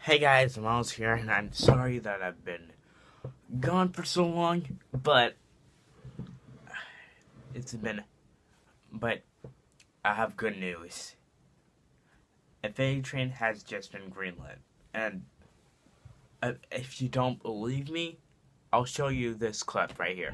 Hey guys, Miles here, and I'm sorry that I've been gone for so long, but I have good news. Train has just been greenlit, and if you don't believe me, I'll show you this clip right here.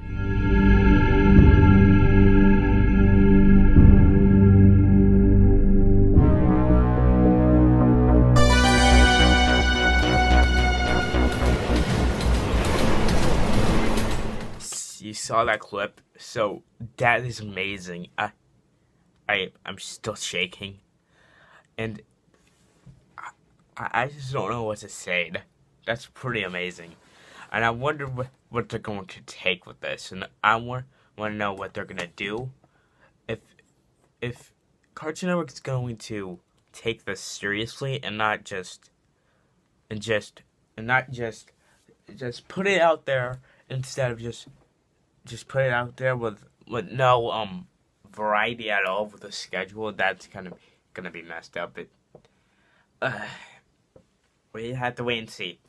You saw that clip, so that is amazing. I'm still shaking, and I just don't know what to say. That's pretty amazing, and I wonder what they're going to take with this, and I want to know what they're gonna do. If Cartoon Network is going to take this seriously and not just put it out there instead of just put it out there with no variety at all with the schedule, that's kind of gonna be messed up. We have to wait and see.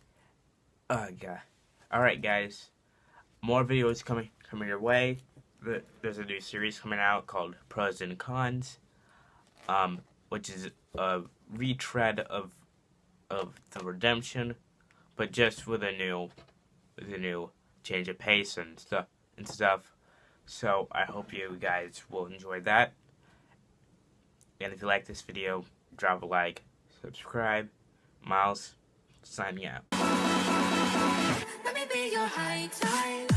God. Alright guys, more videos coming your way. There's a new series coming out called Pros and Cons, which is a retread of the Redemption, but just with a new change of pace and stuff. So I hope you guys will enjoy that. And if you like this video, drop a like, subscribe. Miles, signing out. Let me be your high tide.